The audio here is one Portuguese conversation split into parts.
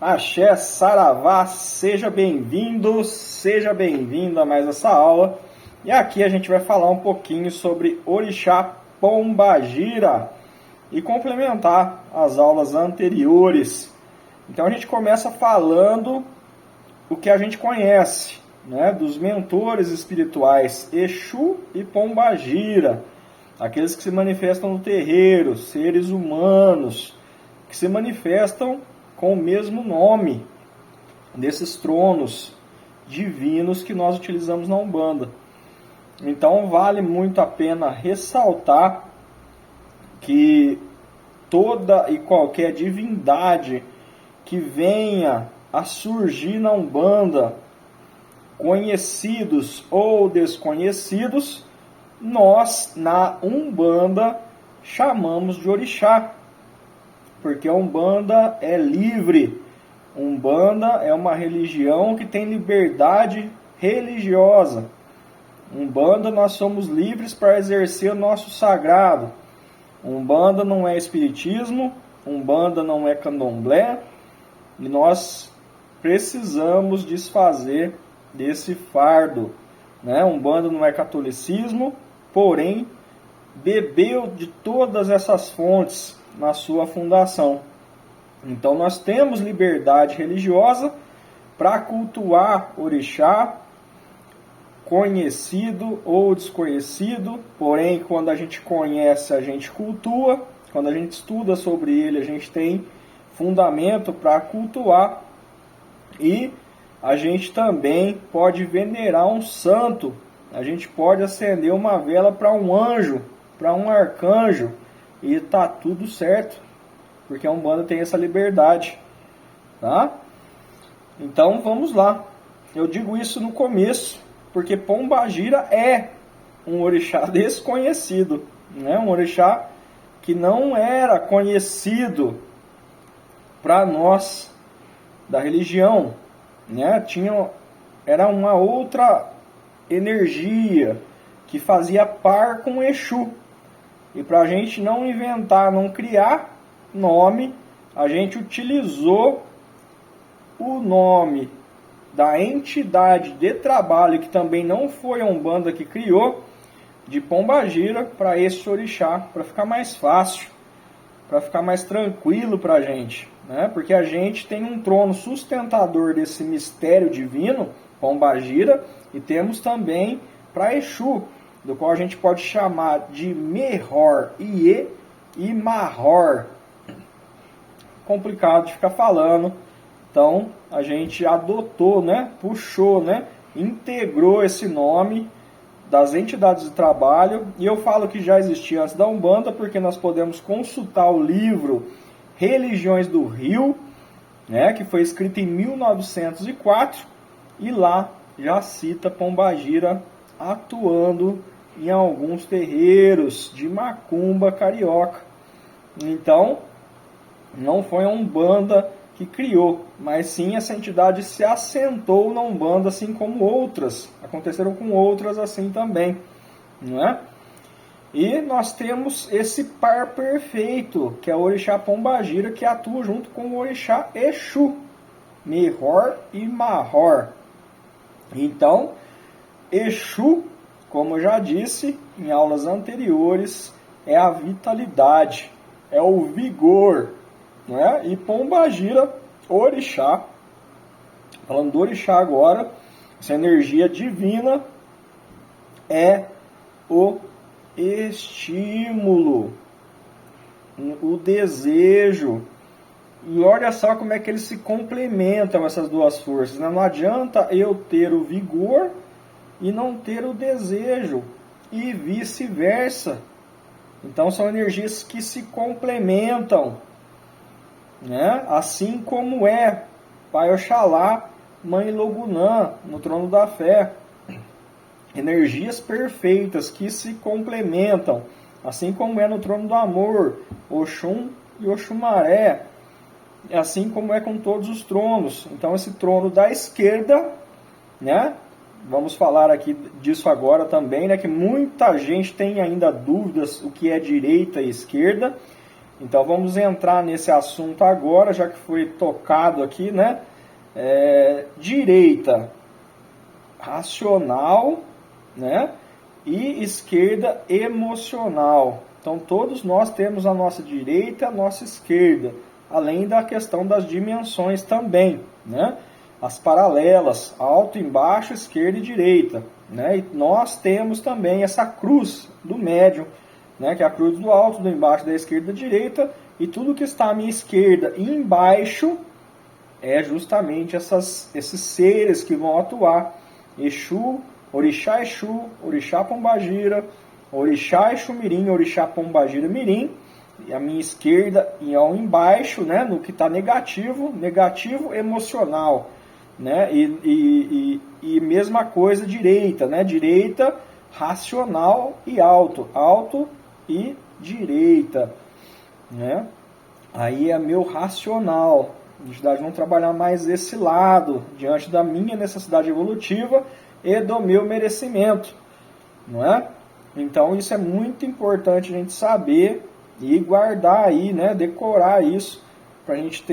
Axé, Saravá, seja bem-vindo, seja bem-vinda a mais essa aula. E aqui a gente vai falar um pouquinho sobre Orixá Pombagira e complementar as aulas anteriores. Então a gente começa falando o que a gente conhece, né, dos mentores espirituais Exu e Pombagira, aqueles que se manifestam no terreiro, seres humanos, que se manifestam com o mesmo nome desses tronos divinos que nós utilizamos na Umbanda. Então vale muito a pena ressaltar que toda e qualquer divindade que venha a surgir na Umbanda, conhecidos ou desconhecidos, nós na Umbanda chamamos de orixá, porque a Umbanda é livre. Umbanda é uma religião que tem liberdade religiosa. Umbanda nós somos livres para exercer o nosso sagrado. Umbanda não é espiritismo, Umbanda não é candomblé, e nós precisamos desfazer desse fardo, né? Umbanda não é catolicismo, porém bebeu de todas essas fontes na sua fundação. Então nós temos liberdade religiosa para cultuar orixá, conhecido ou desconhecido, porém quando a gente conhece, a gente cultua, quando a gente estuda sobre ele, a gente tem fundamento para cultuar, e a gente também pode venerar um santo, a gente pode acender uma vela para um anjo, para um arcanjo, e tá tudo certo, porque a Umbanda tem essa liberdade, tá? Então vamos lá. Eu digo isso no começo, porque Pombagira é um orixá desconhecido, né? Um orixá que não era conhecido para nós da religião, né? Era uma outra energia que fazia par com Exu. E para a gente não inventar, não criar nome, a gente utilizou o nome da entidade de trabalho, que também não foi a Umbanda que criou, de Pombagira, para esse orixá, para ficar mais fácil, para ficar mais tranquilo para a gente, né? Porque a gente tem um trono sustentador desse mistério divino, Pombagira, e temos também para Exu, do qual a gente pode chamar de Mehor, Iê e Mahor. Complicado de ficar falando. Então a gente adotou, né, puxou, né, integrou esse nome das entidades de trabalho. E eu falo que já existia antes da Umbanda, porque nós podemos consultar o livro Religiões do Rio, né, que foi escrito em 1904, e lá já cita Pombagira atuando em alguns terreiros de macumba carioca. Então, não foi a Umbanda que criou, mas sim essa entidade se assentou na Umbanda, assim como outras. Aconteceram com outras assim também, não é? E nós temos esse par perfeito, que é o orixá Pombagira, que atua junto com o orixá Exu, Mehor e Mahor. Então, Exu, como eu já disse em aulas anteriores, é a vitalidade, é o vigor, não é? E Pombagira, orixá, falando do orixá agora, essa energia divina é o estímulo, o desejo. E olha só como é que eles se complementam, essas duas forças, né? Não adianta eu ter o vigor e não ter o desejo, e vice-versa. Então são energias que se complementam, né? Assim como é Pai Oxalá, Mãe Logunã, no trono da fé. Energias perfeitas que se complementam, assim como é no trono do amor, Oxum e Oxumaré, assim como é com todos os tronos. Então esse trono da esquerda, né? Vamos falar aqui disso agora também, né? Que muita gente tem ainda dúvidas o que é direita e esquerda. Então vamos entrar nesse assunto agora, já que foi tocado aqui, né? Direita racional, né? E esquerda emocional. Então todos nós temos a nossa direita e a nossa esquerda, além da questão das dimensões também, né? As paralelas, alto, embaixo, esquerda e direita, né? E nós temos também essa cruz do médium, né? Que é a cruz do alto, do embaixo, da esquerda e da direita, e tudo que está à minha esquerda e embaixo é justamente esses seres que vão atuar. Exu, Orixá Exu, Orixá Pombagira, Orixá Exu Mirim, Orixá Pombagira Mirim, e a minha esquerda e ao embaixo, né, no que está negativo, negativo emocional, né, e mesma coisa direita, né, direita racional e alto, alto e direita, né, aí é meu racional. A entidade não trabalhar mais esse lado, diante da minha necessidade evolutiva e do meu merecimento, não é? Então isso é muito importante a gente saber e guardar aí, né, decorar isso, para a gente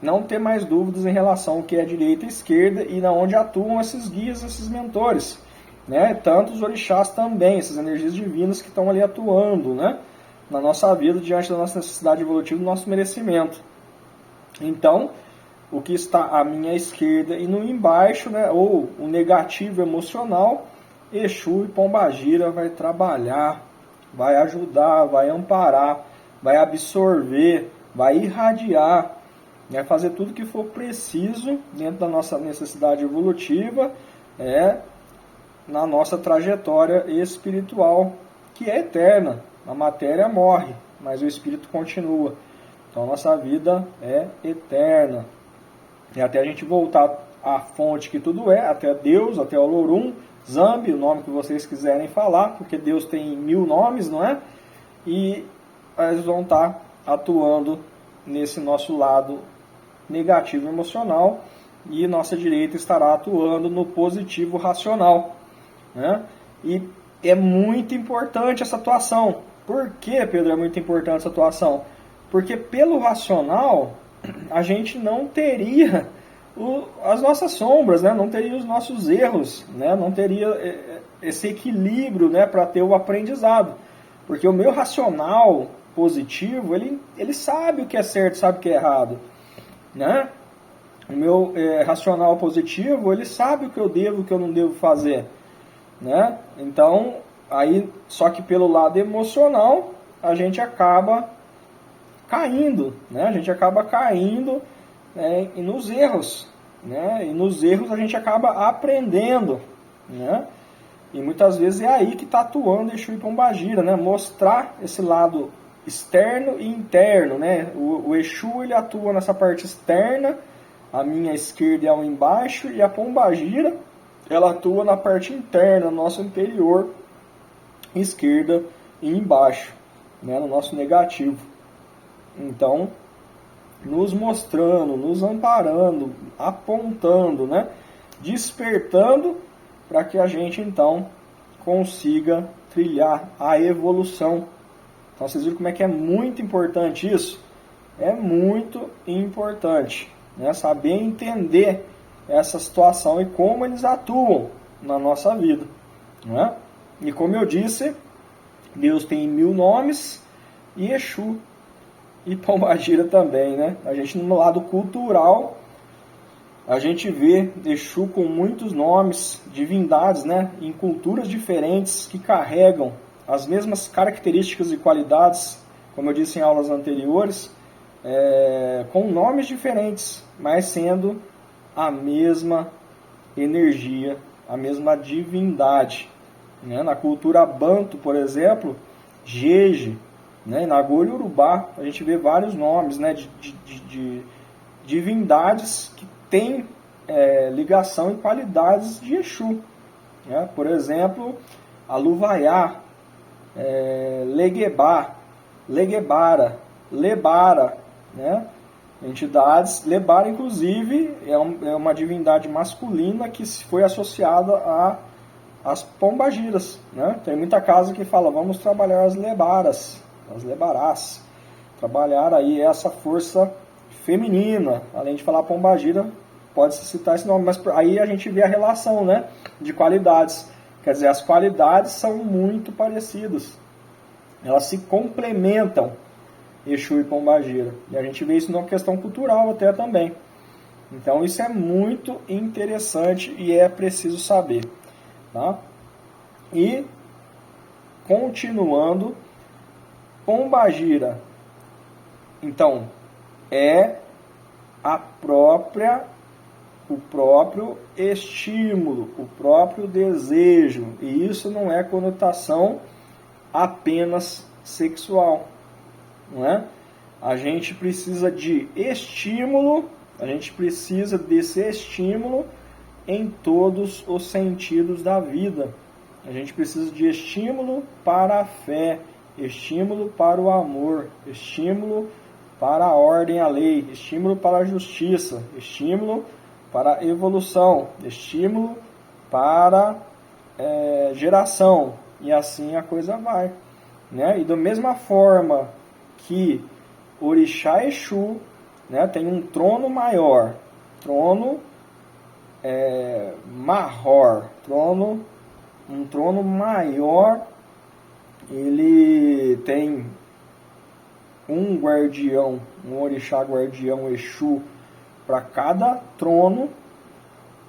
não ter mais dúvidas em relação ao que é direita e esquerda e na onde atuam esses guias, esses mentores, né? Tanto os orixás também, essas energias divinas que estão ali atuando, né, na nossa vida, diante da nossa necessidade evolutiva, do nosso merecimento. Então, o que está à minha esquerda e no embaixo, né, ou o negativo emocional, Exu e Pombagira vai trabalhar, vai ajudar, vai amparar, vai absorver, vai irradiar, né, fazer tudo que for preciso dentro da nossa necessidade evolutiva, na nossa trajetória espiritual, que é eterna. A matéria morre, mas o espírito continua. Então, a nossa vida é eterna. E até a gente voltar à fonte que tudo é, até Deus, até o Olorum, Zambi, o nome que vocês quiserem falar, porque Deus tem 1000 nomes, não é? E eles vão estar atuando nesse nosso lado negativo emocional e nossa direita estará atuando no positivo racional, né? E é muito importante essa atuação. Por que, Pedro, é muito importante essa atuação? Porque pelo racional, a gente não teria as nossas sombras, né? Não teria os nossos erros, né? Não teria esse equilíbrio, né, para ter o aprendizado. Porque o meu racional positivo, ele sabe o que é certo, sabe o que é errado, né? O meu racional positivo, ele sabe o que eu devo e o que eu não devo fazer, né? Então, aí, só que pelo lado emocional, a gente acaba caindo, né? A gente acaba caindo nos erros, né? E nos erros a gente acaba aprendendo, né? E muitas vezes é aí que está atuando Exu e Pombagira, né? Mostrar esse lado externo e interno, né? O Exu, ele atua nessa parte externa, a minha esquerda é ao embaixo, e a Pombagira, ela atua na parte interna, no nosso interior, esquerda e embaixo, né? No nosso negativo. Então, nos mostrando, nos amparando, apontando, né? Despertando para que a gente, então, consiga trilhar a evolução. Então, vocês viram como é que é muito importante isso? É muito importante, né? Saber entender essa situação e como eles atuam na nossa vida, né? E como eu disse, Deus tem 1000 nomes e Exu e Pombagira também, né? A gente, no lado cultural, a gente vê Exu com muitos nomes, divindades, né? Em culturas diferentes que carregam as mesmas características e qualidades, como eu disse em aulas anteriores, com nomes diferentes, mas sendo a mesma energia, a mesma divindade, né? Na cultura Banto, por exemplo, Jeje, né? Na Gori-Urubá, a gente vê vários nomes, né? de divindades que têm ligação e qualidades de Exu, né? Por exemplo, Aluvaiá, Leguebá, Leguebara, Lebara, né? Entidades. Lebara, inclusive, é uma divindade masculina que foi associada às pombagiras, né? Tem muita casa que fala, vamos trabalhar as lebaras, as lebarás. trabalhar aí essa força feminina. Além de falar Pombagira, pode-se citar esse nome, mas aí a gente vê a relação, né, de qualidades. Quer dizer, as qualidades são muito parecidas. Elas se complementam, Exu e Pombagira. E a gente vê isso numa questão cultural até também. Então isso é muito interessante e é preciso saber. Tá? E, continuando, Pombagira, então, é o próprio estímulo, o próprio desejo. E isso não é conotação apenas sexual. Não é? A gente precisa de estímulo, a gente precisa desse estímulo em todos os sentidos da vida. A gente precisa de estímulo para a fé, estímulo para o amor, estímulo para a ordem, a lei, estímulo para a justiça, estímulo para a evolução, estímulo para geração, e assim a coisa vai. Né? E da mesma forma que Orixá Exu, né, tem um trono maior, trono Mahor, um trono maior, ele tem um guardião, um orixá guardião Exu para cada trono,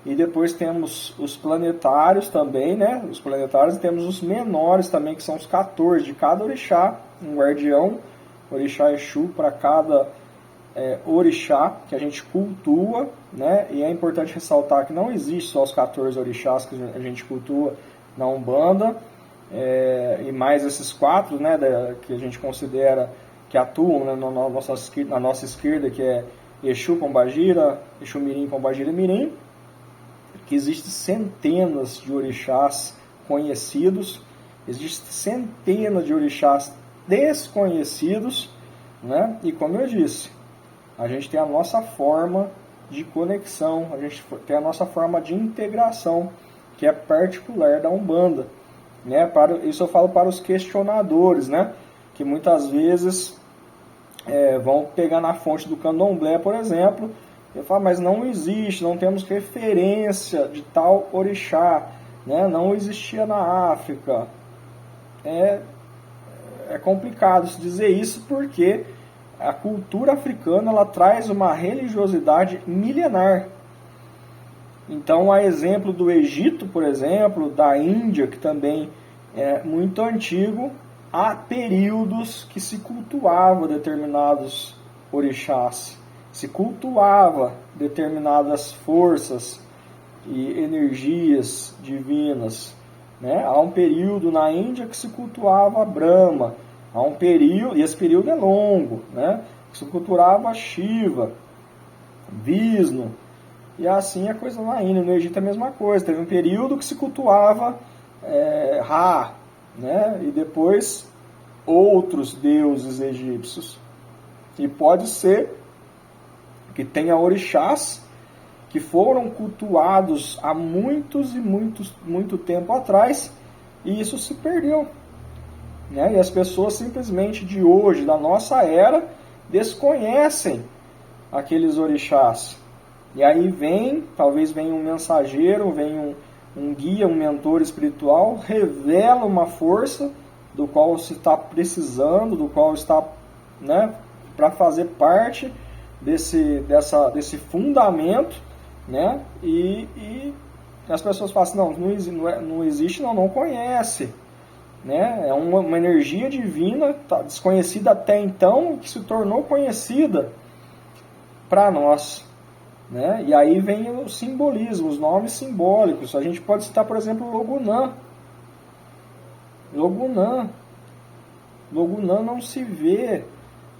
e depois temos os planetários também, né? Os planetários, e temos os menores também, que são os 14 de cada orixá, um guardião, orixá Exu para cada orixá que a gente cultua, né? E é importante ressaltar que não existe só os 14 orixás que a gente cultua na Umbanda, e mais esses 4, né, que a gente considera que atuam, né, na nossa esquerda, que é Exu Pombagira, Exu Mirim, Pombagira Mirim, que existem centenas de orixás conhecidos, existem centenas de orixás desconhecidos, né? E como eu disse, a gente tem a nossa forma de conexão, a gente tem a nossa forma de integração, que é particular da Umbanda, né? Isso eu falo para os questionadores, né? Que muitas vezes vão pegar na fonte do Candomblé, por exemplo, e falar, mas não existe, não temos referência de tal orixá, né? Não existia na África. É complicado se dizer isso, porque a cultura africana ela traz uma religiosidade milenar. Então, a exemplo do Egito, por exemplo, da Índia, que também é muito antigo, há períodos que se cultuava determinados orixás, se cultuava determinadas forças e energias divinas. Né? Há um período na Índia que se cultuava Brahma, há um período, e esse período é longo, né? Que se cultuava Shiva, Vishnu, e assim a coisa na Índia. No Egito é a mesma coisa, teve um período que se cultuava Ra, né? E depois outros deuses egípcios. E pode ser que tenha orixás que foram cultuados há muito tempo atrás, e isso se perdeu. Né? E as pessoas simplesmente de hoje, da nossa era, desconhecem aqueles orixás. E aí talvez venha um mensageiro, venha um guia, um mentor espiritual, revela uma força do qual se está precisando, do qual está, né, para fazer parte desse fundamento, né? E as pessoas falam assim, não existe, não conhece. Né? É uma energia divina desconhecida até então, que se tornou conhecida para nós. Né? E aí vem o simbolismo, os nomes simbólicos. A gente pode citar, por exemplo, Logunã. Logunã não se vê,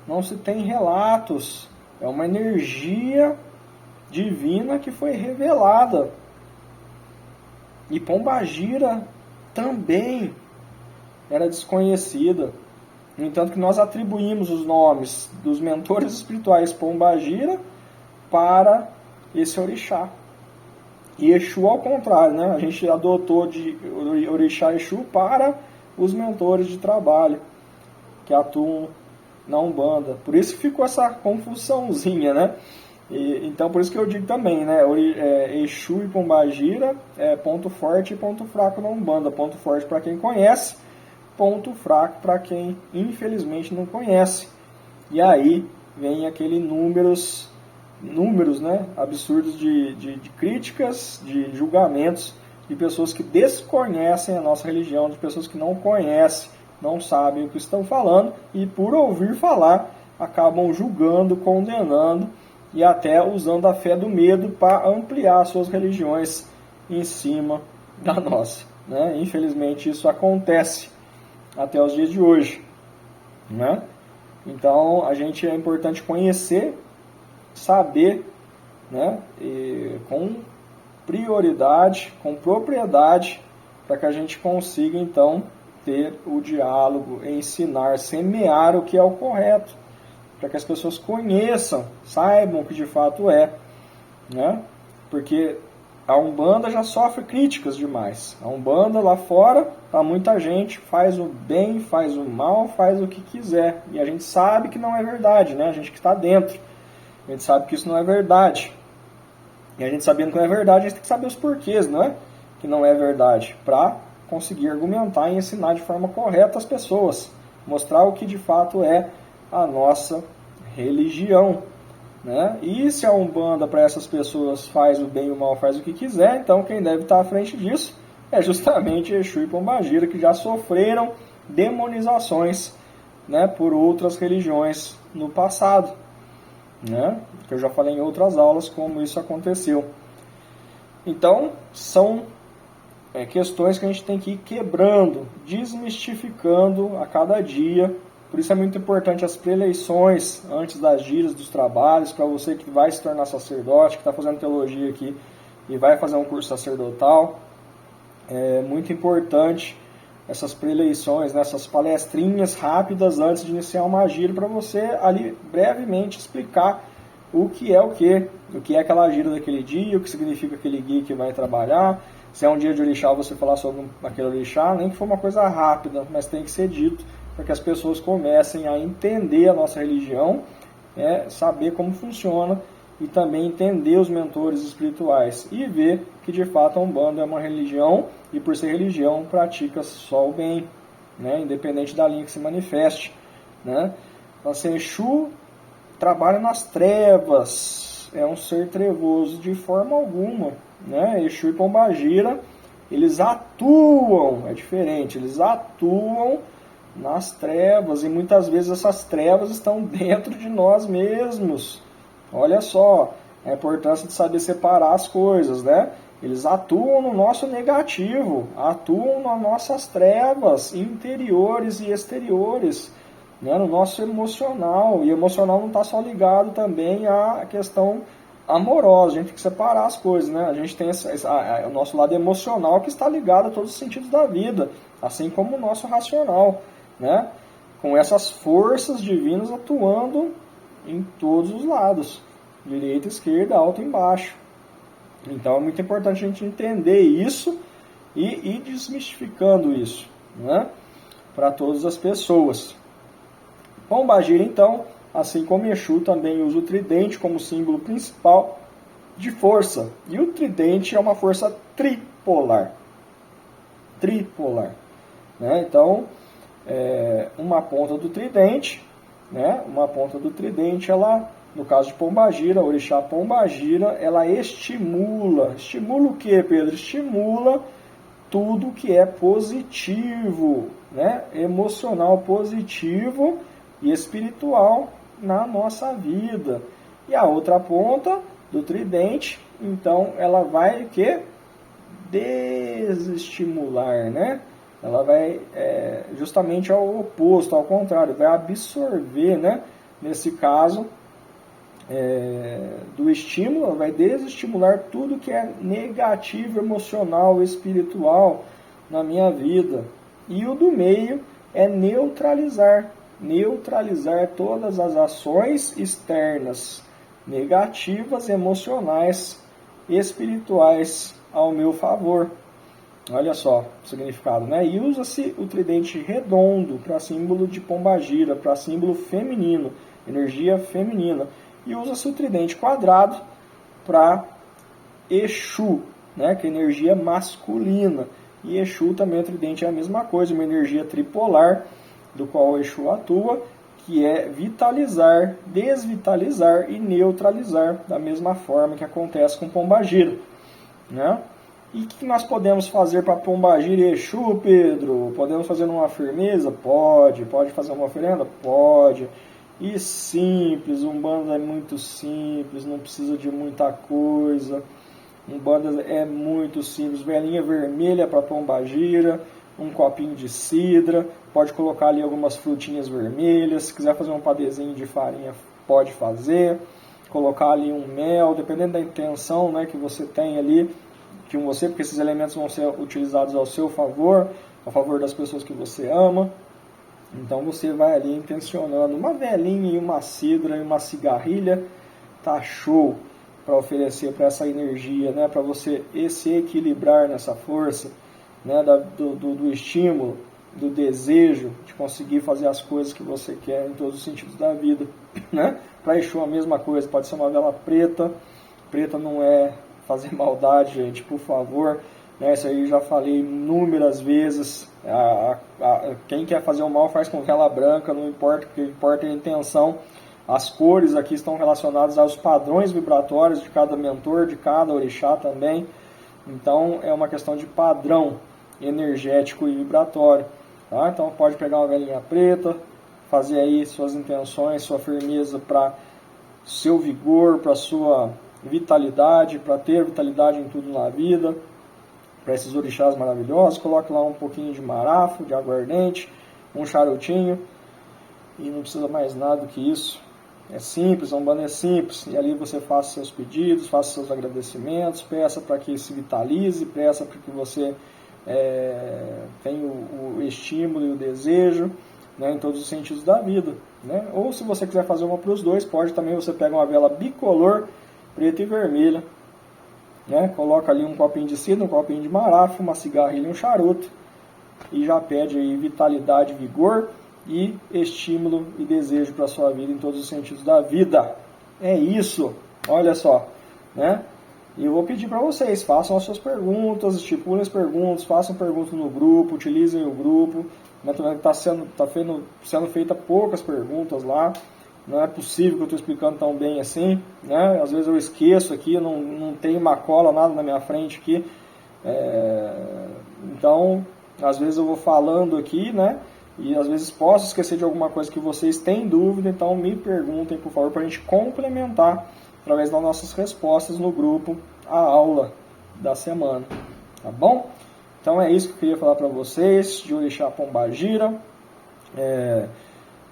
não se tem relatos. É uma energia divina que foi revelada. E Pombagira também era desconhecida. No entanto, que nós atribuímos os nomes dos mentores espirituais Pombagira para esse orixá. E Exu ao contrário, né? A gente adotou de orixá Exu para os mentores de trabalho, que atuam na Umbanda. Por isso que ficou essa confusãozinha, né? Então, por isso que eu digo também, né? Exu e Pombagira é ponto forte e ponto fraco na Umbanda. Ponto forte para quem conhece, ponto fraco para quem infelizmente não conhece. E aí vem aquele números, né, absurdos de críticas, de julgamentos de pessoas que desconhecem a nossa religião, de pessoas que não conhecem, não sabem o que estão falando e por ouvir falar acabam julgando, condenando e até usando a fé do medo para ampliar suas religiões em cima da nossa, né? Infelizmente isso acontece até os dias de hoje, né? Então é importante conhecer, saber, né? E com prioridade, com propriedade, para que a gente consiga então ter o diálogo, ensinar, semear o que é o correto, para que as pessoas conheçam, saibam o que de fato é, né? Porque a Umbanda já sofre críticas demais. A Umbanda lá fora, muita gente faz o bem, faz o mal, faz o que quiser. E a gente sabe que não é verdade, né? A gente que está dentro. A gente sabe que isso não é verdade. E a gente sabendo que não é verdade, a gente tem que saber os porquês, não é? Que não é verdade. Para conseguir argumentar e ensinar de forma correta as pessoas. Mostrar o que de fato é a nossa religião, né? E se a Umbanda para essas pessoas faz o bem e o mal, faz o que quiser, então quem deve estar à frente disso é justamente Exu e Pombagira, que já sofreram demonizações, né, por outras religiões no passado, né? Que eu já falei em outras aulas como isso aconteceu. Então são questões que a gente tem que ir quebrando, desmistificando a cada dia. Por isso é muito importante as preleições antes das giras dos trabalhos, para você que vai se tornar sacerdote, que está fazendo teologia aqui e vai fazer um curso sacerdotal. É muito importante essas preleições, né, essas palestrinhas rápidas antes de iniciar uma gira, para você ali brevemente explicar o que é aquela gira daquele dia, o que significa aquele guia que vai trabalhar. Se é um dia de orixá, você falar sobre aquele orixá, nem que for uma coisa rápida, mas tem que ser dito, para que as pessoas comecem a entender a nossa religião, saber como funciona e também entender os mentores espirituais e ver que de fato a Umbanda é uma religião e por ser religião pratica só o bem, né? Independente da linha que se manifeste, né? Então, assim, Exu trabalha nas trevas, é um ser trevoso de forma alguma, né? Exu e Pombagira, eles atuam, é diferente, eles atuam nas trevas, e muitas vezes essas trevas estão dentro de nós mesmos. Olha só a importância de saber separar as coisas, né? Eles atuam no nosso negativo, atuam nas nossas trevas interiores e exteriores, né? No nosso emocional, e o emocional não está só ligado também à questão amorosa, a gente tem que separar as coisas, né? A gente tem o nosso lado emocional que está ligado a todos os sentidos da vida, assim como o nosso racional, né? Com essas forças divinas atuando em todos os lados, direita, esquerda, alto e embaixo. Então é muito importante a gente entender isso e ir desmistificando isso, né? Para todas as pessoas. Pombagira, então, assim como Exu, também usa o tridente como símbolo principal de força. E o tridente é uma força tripolar. Tripolar, né? Então, uma ponta do tridente, né? Uma ponta do tridente, ela, no caso de Pombagira, orixá Pombagira, ela estimula. Estimula o que, Pedro? Estimula tudo que é positivo, né? Emocional positivo e espiritual na nossa vida. E a outra ponta do tridente, então, ela vai o quê? Desestimular, né? Ela vai justamente ao oposto, ao contrário, vai absorver, né? Nesse caso, do estímulo, ela vai desestimular tudo que é negativo, emocional, espiritual na minha vida. E o do meio é neutralizar todas as ações externas negativas, emocionais, espirituais ao meu favor. Olha só o significado, né? E usa-se o tridente redondo para símbolo de pombagira, para símbolo feminino, energia feminina. E usa-se o tridente quadrado para Exu, né? Que é energia masculina. E Exu também, o tridente é a mesma coisa, uma energia tripolar, do qual o Exu atua, que é vitalizar, desvitalizar e neutralizar, da mesma forma que acontece com pombagira, né? E o que nós podemos fazer para pombagira e Exu, Pedro? Podemos fazer uma firmeza? Pode. Pode fazer uma oferenda? Pode. E simples, Umbanda é muito simples, não precisa de muita coisa. Umbanda é muito simples, velinha vermelha para pombagira, um copinho de cidra, pode colocar ali algumas frutinhas vermelhas, se quiser fazer um padezinho de farinha, pode fazer, colocar ali um mel, dependendo da intenção, né, que você tem ali, porque esses elementos vão ser utilizados ao seu favor, a favor das pessoas que você ama. Então você vai ali intencionando uma velinha e uma cidra e uma cigarrilha, tá show para oferecer para essa energia, né, para você se equilibrar nessa força, né, do estímulo, do desejo de conseguir fazer as coisas que você quer em todos os sentidos da vida, né? Para Exu a mesma coisa, pode ser uma vela preta, preta não é fazer maldade, gente, por favor, né? Isso aí eu já falei inúmeras vezes, quem quer fazer o mal faz com vela branca, não importa, o que importa é a intenção. As cores aqui estão relacionadas aos padrões vibratórios de cada mentor, de cada orixá também. Então é uma questão de padrão energético e vibratório. Tá? Então pode pegar uma velinha preta, fazer aí suas intenções, sua firmeza para seu vigor, para sua vitalidade, para ter vitalidade em tudo na vida, para esses orixás maravilhosos. Coloque lá um pouquinho de marafo, de aguardente, um charutinho e não precisa mais nada do que isso. É simples, a Umbanda é simples, e ali você faça seus pedidos, faça seus agradecimentos, peça para que se vitalize, peça para que você tenha o estímulo e o desejo, né, em todos os sentidos da vida, né? Ou se você quiser fazer uma para os dois, pode também, você pega uma vela bicolor, preta e vermelha, né, coloca ali um copinho de cidra, um copinho de marafo, uma cigarrilha e um charuto, e já pede aí vitalidade, vigor e estímulo e desejo para a sua vida em todos os sentidos da vida. É isso, olha só, né? E eu vou pedir para vocês, façam as suas perguntas, estipulem as perguntas, façam perguntas no grupo, utilizem o grupo. Está sendo feita poucas perguntas lá, não é possível que eu estou explicando tão bem assim, né? Às vezes eu esqueço aqui, não tem uma cola, nada na minha frente aqui, então às vezes eu vou falando aqui, né? E às vezes posso esquecer de alguma coisa que vocês têm dúvida, então me perguntem, por favor, para a gente complementar através das nossas respostas no grupo a aula da semana, tá bom? Então é isso que eu queria falar para vocês de Orixá Pombagira.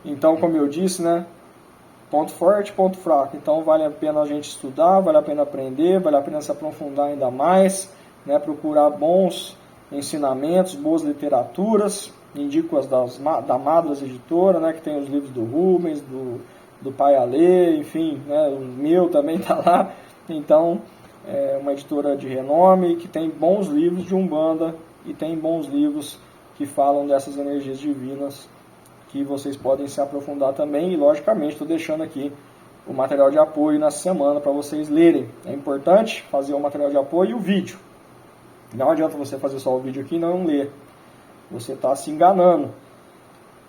Então, como eu disse, né? Ponto forte, ponto fraco. Então vale a pena a gente estudar, vale a pena aprender, vale a pena se aprofundar ainda mais, né? Procurar bons ensinamentos, boas literaturas. Indico as da Madras Editora, né, que tem os livros do Rubens, do Pai Alê, enfim, né, o meu também está lá. Então, é uma editora de renome que tem bons livros de Umbanda e tem bons livros que falam dessas energias divinas que vocês podem se aprofundar também. E, logicamente, estou deixando aqui o material de apoio na semana para vocês lerem. É importante fazer o material de apoio e o vídeo. Não adianta você fazer só o vídeo aqui e não ler. Você está se enganando.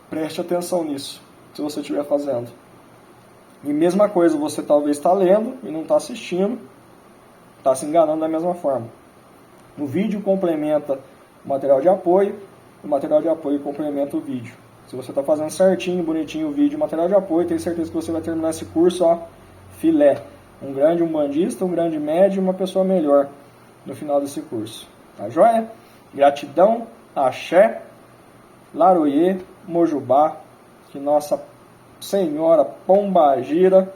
Preste atenção nisso, se você estiver fazendo. E mesma coisa, você talvez está lendo e não está assistindo, está se enganando da mesma forma. O vídeo complementa o material de apoio, o material de apoio complementa o vídeo. Se você está fazendo certinho, bonitinho o vídeo e o material de apoio, tenho certeza que você vai terminar esse curso, ó, filé. Um grande umbandista, um grande médium, uma pessoa melhor no final desse curso. Tá joia? Gratidão. Axé, Laroyê, Mojubá, que Nossa Senhora Pombagira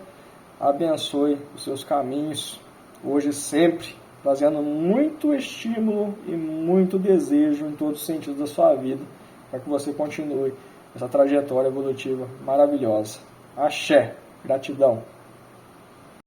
abençoe os seus caminhos, hoje e sempre, trazendo muito estímulo e muito desejo em todos os sentidos da sua vida, para que você continue essa trajetória evolutiva maravilhosa. Axé, gratidão.